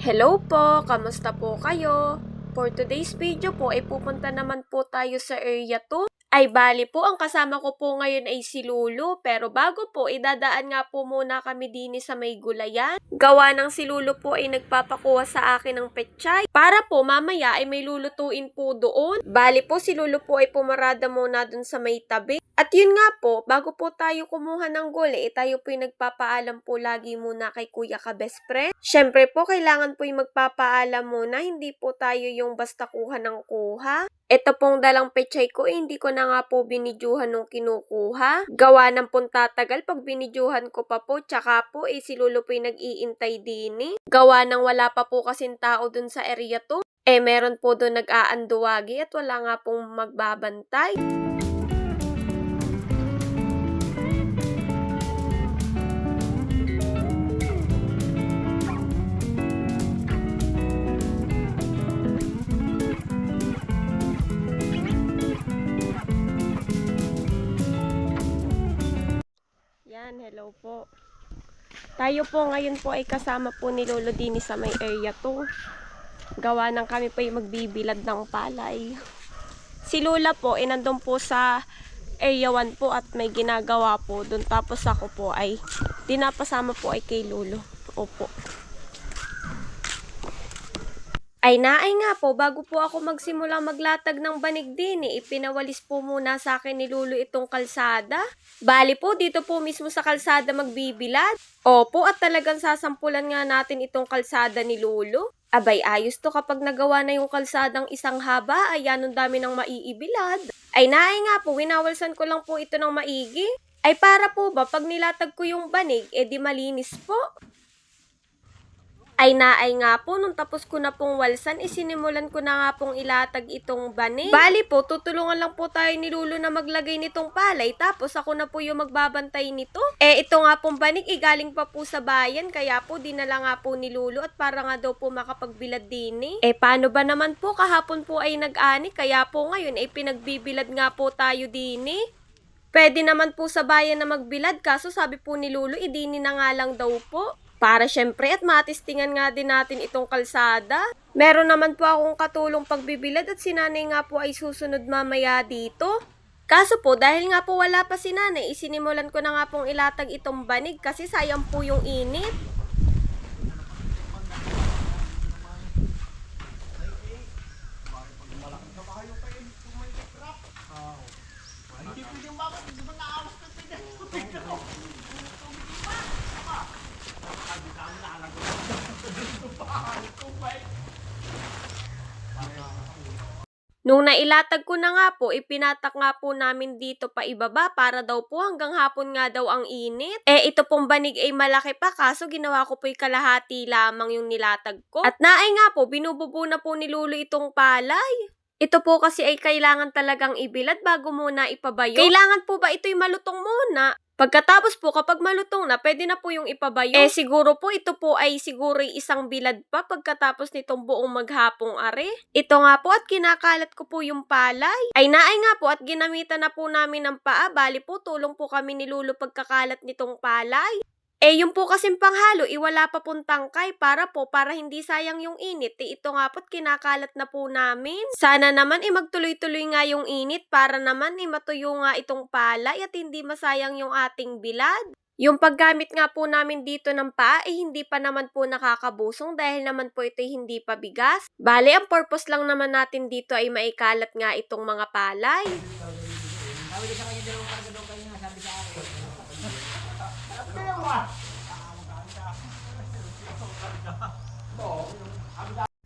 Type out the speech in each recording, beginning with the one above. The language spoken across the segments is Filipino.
Hello po, kamusta po kayo? For today's video po ay pupunta naman po tayo sa Area 2. Ay bali po, ang kasama ko po ngayon ay si Lulu, pero bago po, idadaan nga po muna kami din sa may gulayan. Gawa ng si Lulu po ay nagpapakuha sa akin ng pechay, para po mamaya ay may lulutuin po doon. Bali po, si Lulu po ay pumarada muna dun sa may tabi. At yun nga po, bago po tayo kumuha ng gulay, tayo po yung nagpapaalam po lagi muna kay Kuya ka best friend. Syempre po, kailangan po yung magpapaalam muna, hindi po tayo yung basta kuha ng kuha. Ito pong dalang pechay ko, hindi ko na nga po binidyuhan nung kinukuha. Gawa ng pong tatagal pag binidyuhan ko pa po, tsaka po si Lolo po yung nag-iintay din. Gawa ng wala pa po kasing tao dun sa area 2. Meron po doon nag-aanduwagi at wala nga pong magbabantay. Yan, hello po. Tayo po ngayon po ay kasama po ni Lolo din sa may area 2. Gawa ng kami po ay magbibilad ng palay. Si Lola po ay nandun po sa area 1 po at may ginagawa po doon. Tapos ako po ay dinapasama po ay kay Lolo. Opo. Ay naay nga po, bago po ako magsimulang maglatag ng banig din, ipinawalis po muna sa akin ni Lulu itong kalsada. Bali po, dito po mismo sa kalsada magbibilad. Opo, at talagang sasampulan nga natin itong kalsada ni Lulu. Abay, ayos to kapag nagawa na yung kalsadang isang haba, ay anong dami ng maiibilad. Ay naay nga po, winawalsan ko lang po ito ng maigi. Ay para po ba, pag nilatag ko yung banig, di malinis po. Ay naay nga po, nung tapos ko na pong walsan, isinimulan ko na nga pong ilatag itong banig. Bali po, tutulungan lang po tayo ni Lulu na maglagay nitong palay, tapos ako na po yung magbabantay nito. Ito nga pong banig, galing pa po sa bayan, kaya po dinala nga po ni Lulu at para nga daw po makapagbilad din. Paano ba naman po, kahapon po ay nag-ani, kaya po ngayon pinagbibilad nga po tayo din. Pwede naman po sa bayan na magbilad, kaso sabi po ni Lulu, idini na nga lang daw po. Para syempre at matistingan nga din natin itong kalsada. Meron naman po akong katulong pagbibilad at si nanay nga po ay susunod mamaya dito. Kaso po, dahil nga po wala pa si nanay, isinimulan ko na nga pong ilatag itong banig kasi sayang po yung init. Nung nailatag ko na nga po, ipinatak nga po namin dito pa ibaba para daw po hanggang hapon nga daw ang init. Ito pong banig ay malaki pa kaso ginawa ko po yung kalahati lamang yung nilatag ko. At naay nga po, binububo na po ni Lulu itong palay. Ito po kasi ay kailangan talagang ibilad bago muna ipabayo. Kailangan po ba ito'y malutong muna? Pagkatapos po, kapag malutong na, pwede na po yung ipabayo. Siguro po, ito po ay siguro isang bilad pa pagkatapos nitong buong maghapong are. Ito nga po at kinakalat ko po yung palay. Ay naay nga po at ginamitan na po namin ng paa. Bali po, tulong po kami ni Lulu pagkakalat nitong palay. Yung po kasing panghalo, wala pa pong tangkay para hindi sayang yung init. Ito nga po't kinakalat na po namin. Sana naman magtuloy-tuloy nga yung init para naman matuyo nga itong palay at hindi masayang yung ating bilad. Yung paggamit nga po namin dito ng paa hindi pa naman po nakakabusong dahil naman po ito'y hindi pa bigas. Bale, ang purpose lang naman natin dito ay maikalat nga itong mga palay.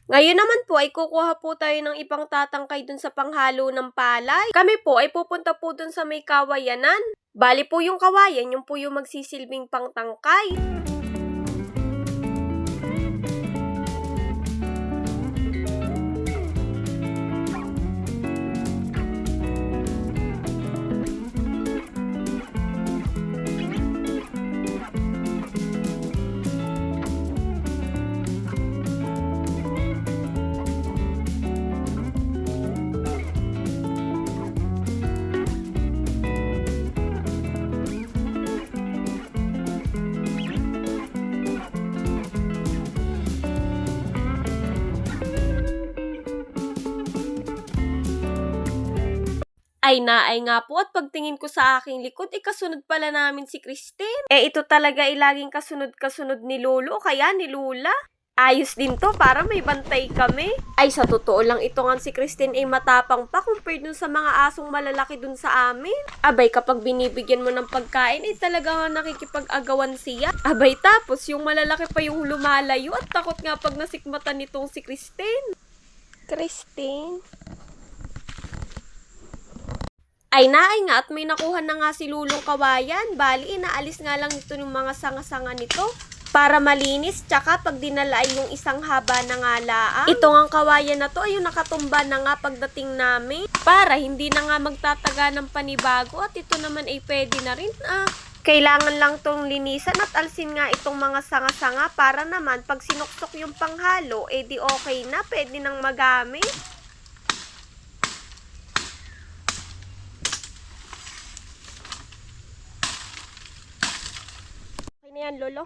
Ngayon naman po ay kukuha po tayo ng ibang tatangkay dun sa panghalo ng palay. Kami po ay pupunta po dun sa may kawayanan. Bali po yung kawayan, yung po yung magsisilbing pangtangkay. Ay naay nga po at pagtingin ko sa aking likod, kasunod pala namin si Christine. Ito talaga laging kasunod-kasunod ni Lolo, kaya ni Lula. Ayos din to, para may bantay kami. Ay, sa totoo lang, ito nga si Christine ay matapang pa compared dun sa mga asong malalaki dun sa amin. Abay, kapag binibigyan mo ng pagkain, talaga nga nakikipag-agawan siya. Abay, tapos yung malalaki pa yung lumalayo at takot nga pag nasikmatan nitong si Christine. Christine? Ay naay nga at may nakuha na nga si Lulong kawayan. Bali, inaalis nga lang ito yung mga sanga-sanga nito para malinis, tsaka pag dinala ay yung isang haba na nga laang. Ito nga kawayan na to ay yung nakatumba na nga pagdating namin para hindi na nga magtataga ng panibago at ito naman ay pwede na rin. Kailangan lang tong linisan at alsin nga itong mga sanga-sanga para naman pag sinuksok yung panghalo, di okay na, pwede nang magamit. Okay na yan, Lolo?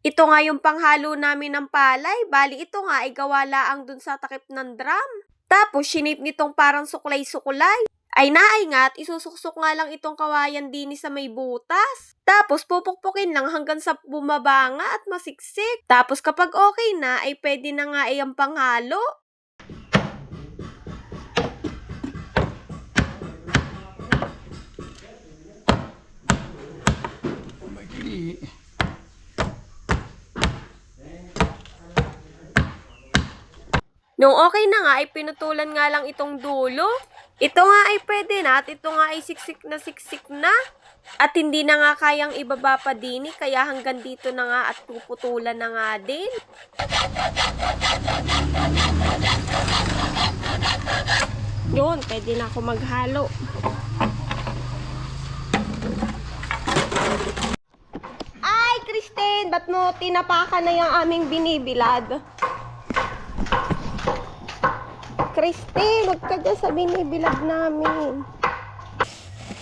Ito nga yung panghalo namin ng palay. Bali, ito nga ay gawa laang dun sa takip ng drum. Tapos, shinip nitong parang suklay-suklay. Ay naay nga at isusuksok nga lang itong kawayan din sa may butas. Tapos, pupukpukin lang hanggang sa bumaba nga at masiksik. Tapos, kapag okay na, ay pwede na nga ay ang panghalo. Nung okay na nga, ay pinutulan nga lang itong dulo. Ito nga ay pwede na at ito nga ay siksik na. At hindi na nga kayang ibaba pa din, kaya hanggang dito na nga at puputulan na nga din. Yun, pwede na ako maghalo. Ay, Christine, ba't mo tinapakan na yung aming binibilad? Christine, huwag ka dyan sa binibilad namin.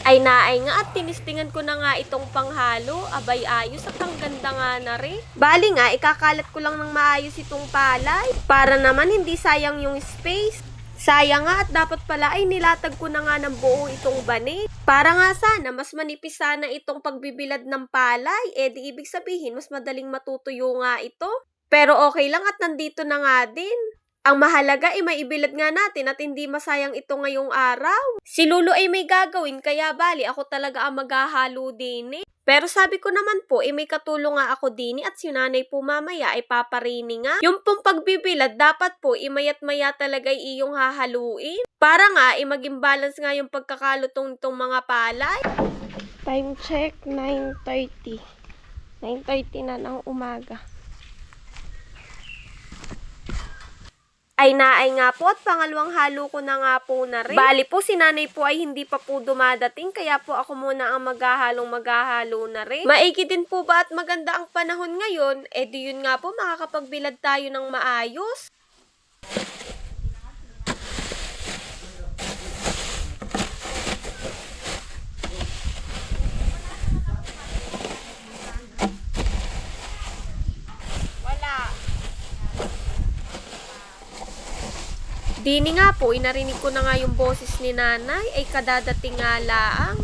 Ay naay nga at tinistingan ko na nga itong panghalo. Abay ayos at ang ganda nga na rin. Bali nga, ikakalat ko lang ng maayos itong palay para naman hindi sayang yung space. Sayang nga at dapat pala ay nilatag ko na nga ng buo itong banig. Para nga sana, mas manipis sana itong pagbibilad ng palay. Di ibig sabihin, mas madaling matutuyo nga ito. Pero okay lang at nandito na nga din. Ang mahalaga ay maibilad nga natin at hindi masayang ito ngayong araw. Si Lolo ay may gagawin kaya bali ako talaga ang maghahalo din. Pero sabi ko naman po may katulong nga ako din at si nanay po mamaya ay paparini nga. Yung pong pagbibilad dapat po mayat-maya talaga iyong hahaluin. Para nga maging balance nga yung pagkakalutong itong mga palay. Time check, 9:30. 9:30 na ng umaga. Ay naay nga po at pangalawang halo ko na nga po na rin. Bali po si nanay po ay hindi pa po dumadating kaya po ako muna ang maghahalo na rin. Maigi din po ba at maganda ang panahon ngayon? Di yun nga po makakapagbilad tayo ng maayos. Dini nga po, narinig ko na nga yung boses ni nanay, ay kadadating nga laang.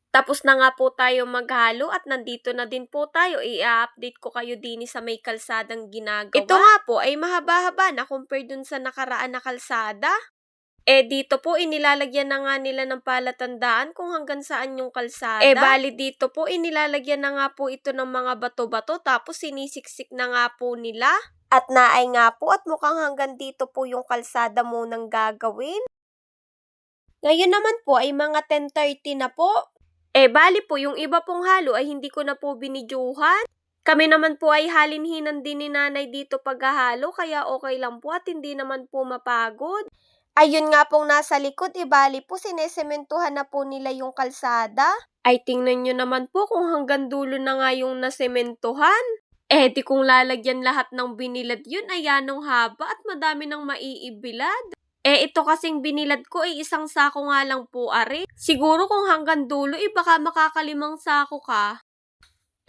Tapos na nga po tayo maghalo at nandito na din po tayo. I-update ko kayo din sa may kalsadang ginagawa. Ito nga po ay mahaba-haba na compare dun sa nakaraan na kalsada. Dito po inilalagyan na nga nila ng palatandaan kung hanggang saan yung kalsada. Bali dito po inilalagyan na nga po ito ng mga bato-bato tapos sinisiksik na nga po nila. At naay nga po at mukhang hanggang dito po yung kalsada munang gagawin. Ngayon naman po ay mga 10:30 na po. Bali po, yung iba pong halo ay hindi ko na po binidyuhan. Kami naman po ay halinhinan din ni nanay dito paghahalo kaya okay lang po at hindi naman po mapagod. Ayun nga pong nasa likod, ibali po sinesementuhan na po nila yung kalsada. Ay tingnan nyo naman po kung hanggang dulo na nga yung nasementuhan. Di kung lalagyan lahat ng binilad yun ay yanong haba at madami nang maiibilad. Ito kasing binilad ko ay isang sako nga lang po ari. Siguro kung hanggang dulo baka makakalimang sako ka.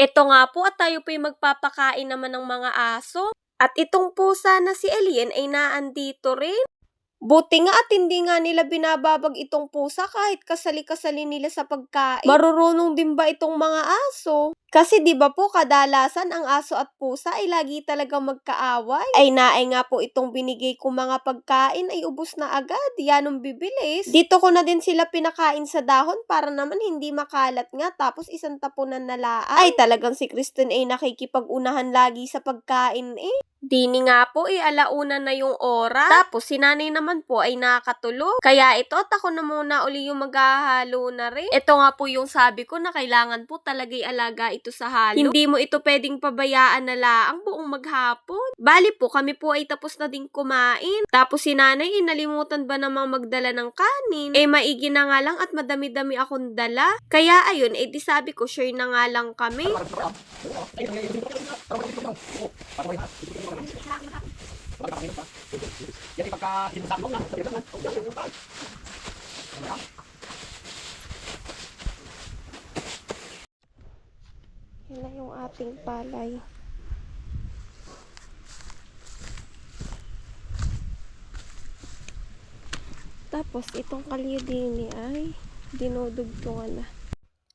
Ito nga po at tayo po'y magpapakain naman ng mga aso. At itong pusa na si Alien ay naandito rin. Buti nga at hindi nga nila binababag itong pusa kahit kasali-kasali nila sa pagkain. Marurunong din ba itong mga aso? Kasi di ba po kadalasan ang aso at pusa ay lagi talagang magkaaway. Ay naay nga po itong binigay kong mga pagkain ay ubos na agad. Yanong bibilis. Dito ko na din sila pinakain sa dahon para naman hindi makalat nga tapos isang tapunan na laan. Ay talagang si Kristen ay nakikipag-unahan lagi sa pagkain Dini nga po alauna na yung oras. Tapos si nanay naman po ay nakatulog. Kaya ito at ako na muna uli yung maghahalo na rin. Ito nga po yung sabi ko na kailangan po talaga'y alaga ito sa halo. Hindi mo ito pwedeng pabayaan na laang buong maghapon. Bali po kami po ay tapos na din kumain. Tapos si nanay nalimutan ba namang magdala ng kanin? Maigi na nga lang at madami-dami akong dala. Kaya ayun, di sabi ko share na nga lang kami. Yan na yung ating palay. Tapos itong kalyo din ay dinudugtungan na.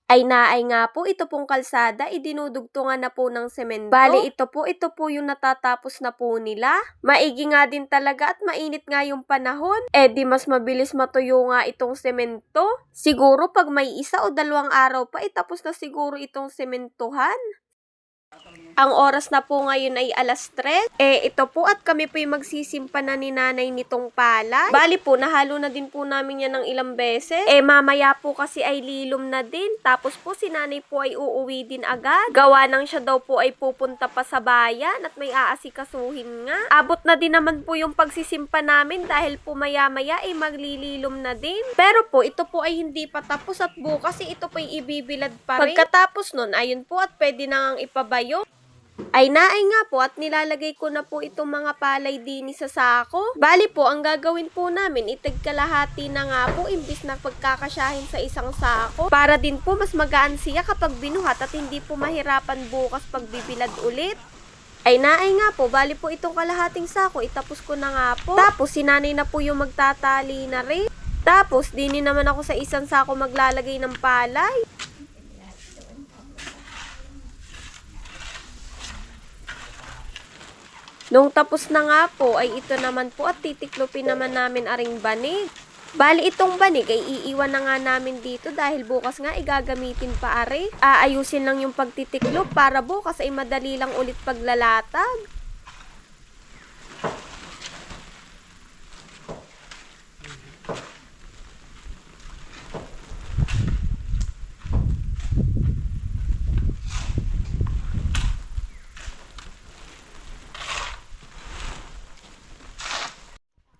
Ay naay nga po, ito pong kalsada, idinudugtungan na po ng semento. Bali, ito po yung natatapos na po nila. Maigi nga din talaga at mainit nga yung panahon. Di mas mabilis matuyo nga itong semento. Siguro pag may 1 o 2 araw pa, tapos na siguro itong sementuhan. Ang oras na po ngayon ay 3:00. Ito po at kami po yung magsisimpa na ni nanay nitong palay. Bali po, nahalo na din po namin yan ng ilang beses. Mamaya po kasi ay lilom na din. Tapos po si nanay po ay uuwi din agad. Gawa nang siya daw po ay pupunta pa sa bayan at may aasikasuhin nga. Abot na din naman po yung pagsisimpa namin dahil po maya-maya ay maglililom na din. Pero po, ito po ay hindi pa tapos at bukas ito po ay ibibilad pa rin. Pagkatapos nun, ayun po at pwede nang ipabayo. Ay naay nga po at nilalagay ko na po itong mga palay din sa sako. Bali po, ang gagawin po namin, itigkalahati na nga po imbis na pagkakasyahin sa isang sako. Para din po mas magaan siya kapag binuhat at hindi po mahirapan bukas pagbibilad ulit. Ay naay nga po, bali po itong kalahating sako, itapos ko na nga po. Tapos si nanay na po yung magtatali na rin. Tapos, dini naman ako sa isang sako maglalagay ng palay. Nung tapos na nga po, ay ito naman po at titiklopin naman namin aring banig. Bali itong banig ay iiwan na nga namin dito dahil bukas nga igagamitin pa ari. Aayusin lang yung pagtitiklop para bukas ay madali lang ulit paglalatag.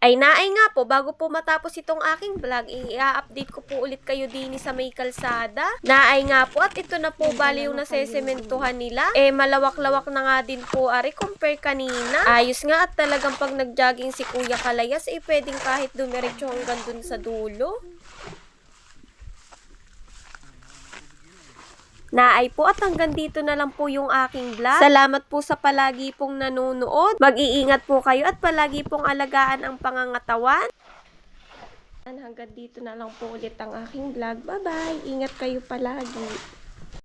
Ay naay nga po, bago po matapos itong aking vlog, i-update ko po ulit kayo din sa may kalsada. Naay nga po at ito na po bali yung nasesementuhan nila. Malawak-lawak na nga din po ari compare kanina. Ayos nga at talagang pag nag-jogging si Kuya Kalayas, pwedeng kahit dumiretso hanggang dun sa dulo. Naay po at hanggang dito na lang po yung aking vlog. Salamat po sa palagi pong nanonood. Mag-iingat po kayo at palagi pong alagaan ang pangangatawan. Hanggang dito na lang po ulit ang aking vlog. Bye-bye! Ingat kayo palagi.